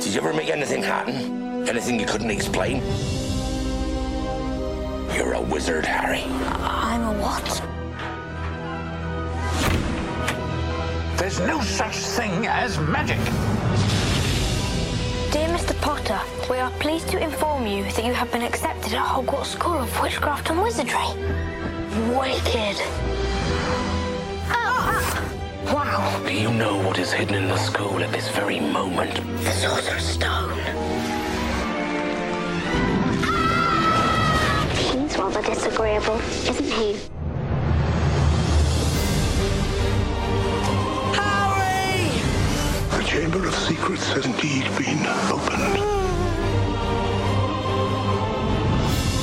Did you ever make anything happen? Anything you couldn't explain? You're a wizard, Harry. I'm a what? There's no such thing as magic. Dear Mr. Potter, we are pleased to inform you that you have been accepted at Hogwarts School of Witchcraft and Wizardry. Wicked. Wow. Do you know what is hidden in the school at this very moment? The Sorcerer's Stone. He's rather disagreeable, isn't he? Harry! The Chamber of Secrets has indeed been opened.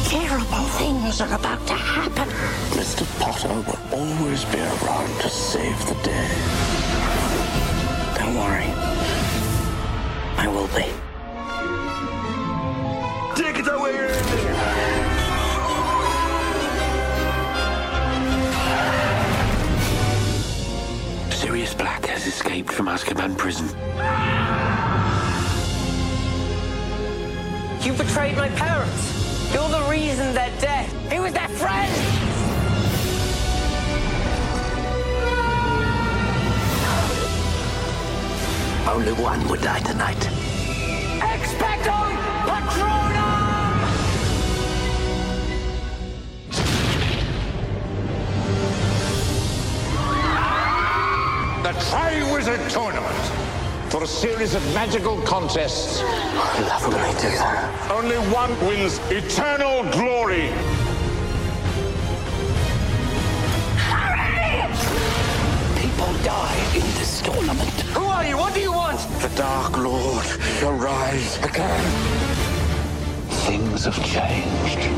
Terrible things are about to happen. Mr. Potter will always be around to save the day. Don't worry. I will be. Take it away! Sirius Black has escaped from Azkaban prison. You betrayed my parents. You're the reason they're dead. He was their friend. Only one would die tonight. Expecto Patronum! The Tri-Wizard Tournament. For a series of magical contests. Love when they do that. Only one wins eternal glory. People die in this tournament. Who are you? What do you want? The Dark Lord shall rise again. Things have changed.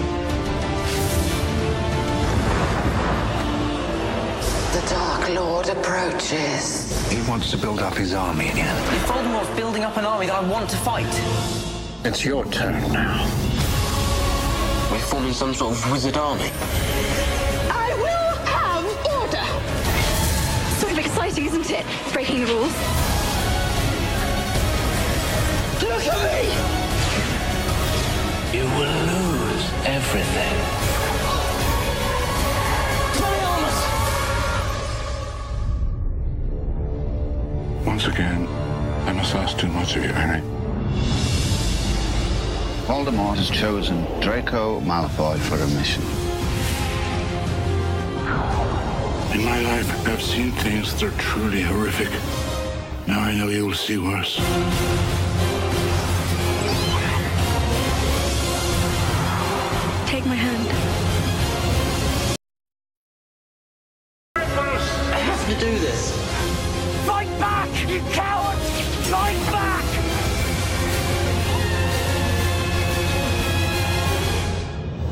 The Dark Lord approaches. He wants to build up his army again. If Voldemort's building up an army that I want to fight. It's your turn now. We're forming some sort of wizard army. I will have order! Sort of exciting, isn't it? Breaking the rules. Look at me! You will lose everything. Once again, I must ask too much of you, Harry. Voldemort has chosen Draco Malfoy for a mission. In my life, I've seen things that are truly horrific. Now I know you'll see worse. Take my hand. I have to do this. Fight back, you cowards! Fight back!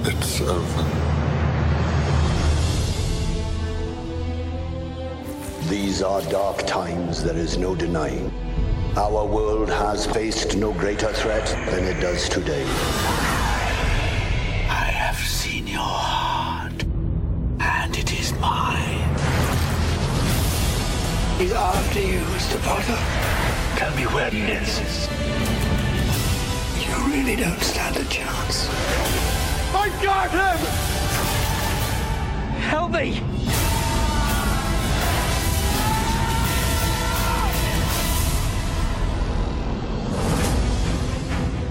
It's over. These are dark times, there is no denying. Our world has faced no greater threat than it does today. I have seen your heart, and it is mine. He's after you, Mr. Potter. Tell me where he is. You really don't stand a chance. I got him! Help me!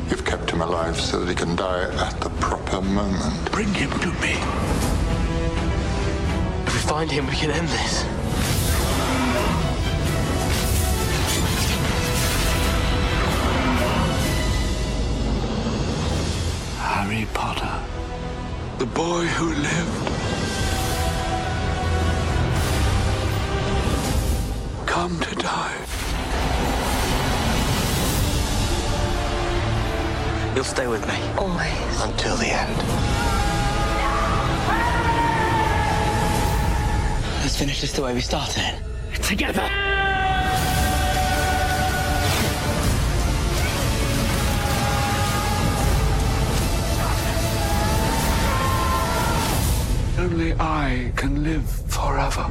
You've kept him alive so that he can die at the proper moment. Bring him to me. If we find him, we can end this. boy who lived. Come to die. You'll stay with me. Always. Until the end. Let's finish this the way we started it. Together! Only I can live forever.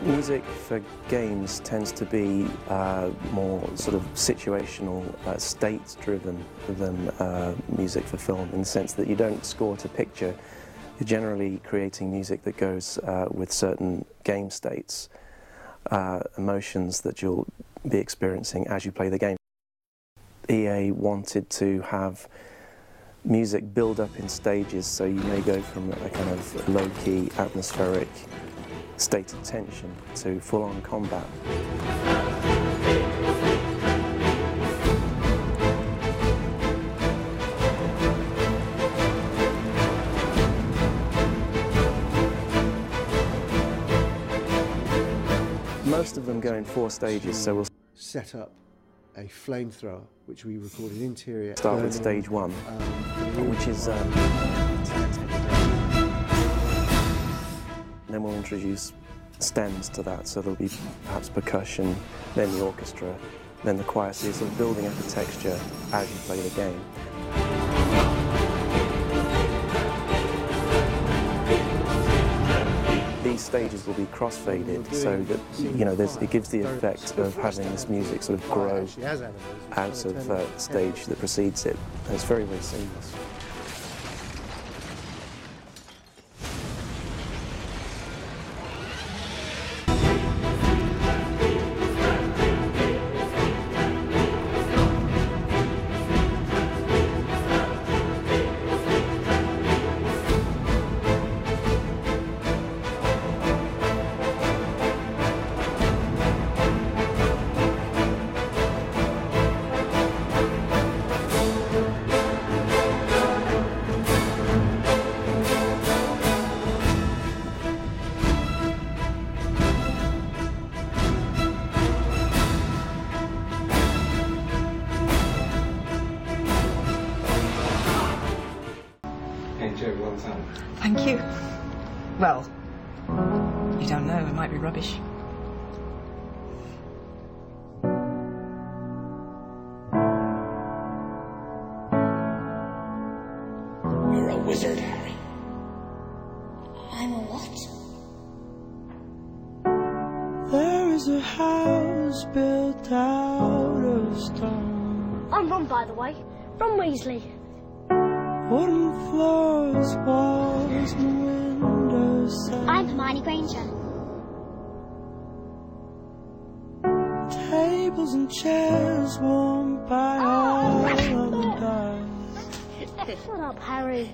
Music for games tends to be more sort of situational, state-driven than music for film, in the sense that you don't score to picture. You're generally creating music that goes with certain game states, emotions that you'll be experiencing as you play the game. EA wanted to have music build up in stages, so you may go from a kind of low-key, atmospheric state of tension to full-on combat. Most of them go in 4 stages, so we'll set up a flamethrower, which we recorded interior. Start with stage 1, which is then we'll introduce stems to that, so there'll be perhaps percussion, then the orchestra, then the choir, so you're sort of building up a texture as you play the game. These stages will be cross-faded, so that, you know, it gives the effect of having this music sort of grow out of the stage that precedes it. And it's very, very seamless. Thank you. Well, you don't know, it might be rubbish. You're a wizard, Harry. I'm a what? There is a house built out of stone. I'm Ron, by the way. Ron Weasley. Wooden floors, walls, and windows. I'm Hermione Granger. Tables and chairs warmed by all of the dice. Shut up, Harry.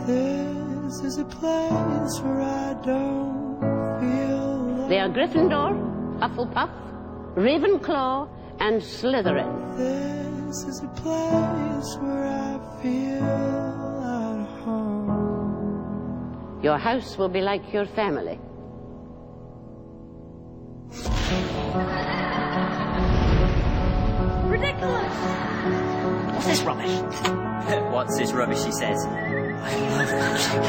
This is a place where I don't feel. They are Gryffindor, Hufflepuff, Ravenclaw, and Slytherin. This is a place where I feel at home. Your house will be like your family. Ridiculous! What's this rubbish? What's this rubbish, he says? I love magic.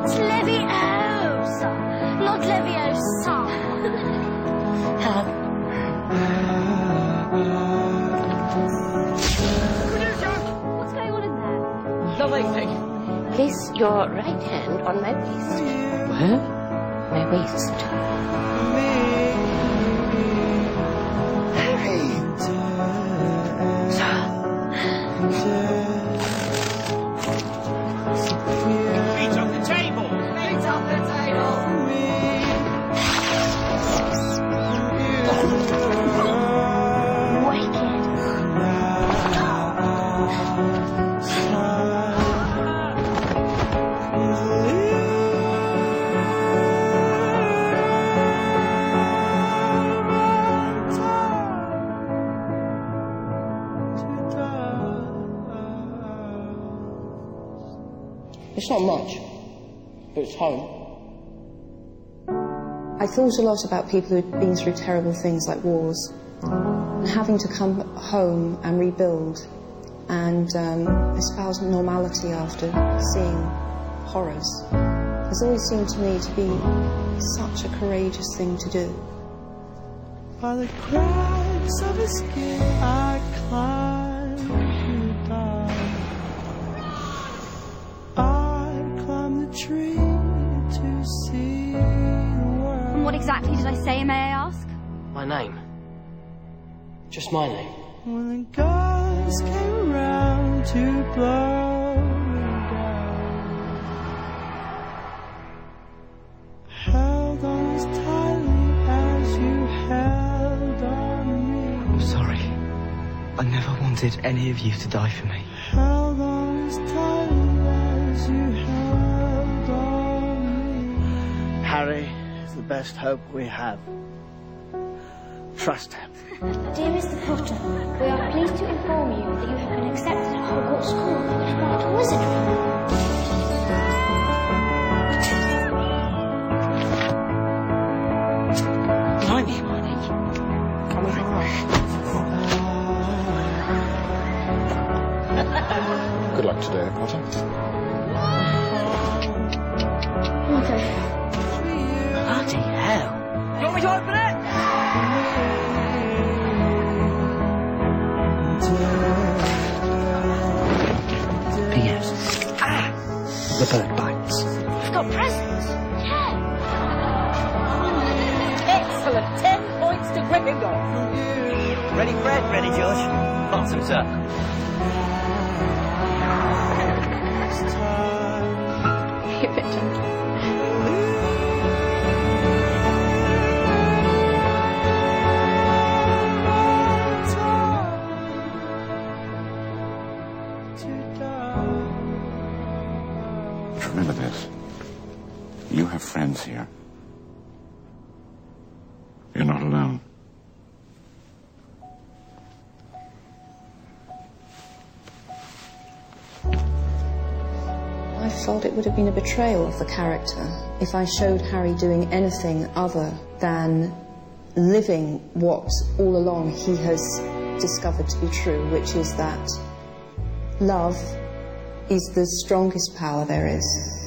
It's Leviosa, not Leviosa. Producer! your right hand on my waist. Where? My waist. Feet on the table! Feet on the table! It's not much, but it's home. I thought a lot about people who'd been through terrible things like wars, and having to come home and rebuild and espouse normality after seeing horrors has always seemed to me to be such a courageous thing to do. By the cracks of his skin, I climb to die. I climb the tree to see the world. And what exactly did I say, may I ask? My name. Just my name. When the guys came around to blow me down, held on as tightly as you held on me. I'm sorry. I never wanted any of you to die for me. Held on as tightly as you held on me. Harry is the best hope we have. Trust him. Dear Mr. Potter, we are pleased to inform you that you have been accepted at Hogwarts School of Witchcraft and Wizardry. Blimey, Hermione. I'm all right. Good luck today, Potter. Okay. Bloody hell. You want me to open it? P.S. The bird bites. You've got presents. Yeah. Excellent. 10 points to Gryffindor. Ready, Fred? Ready, George? Awesome, sir. You're a bit gentle. Remember this. You have friends here. You're not alone. I felt it would have been a betrayal of the character if I showed Harry doing anything other than living what all along he has discovered to be true, which is that love is the strongest power there is.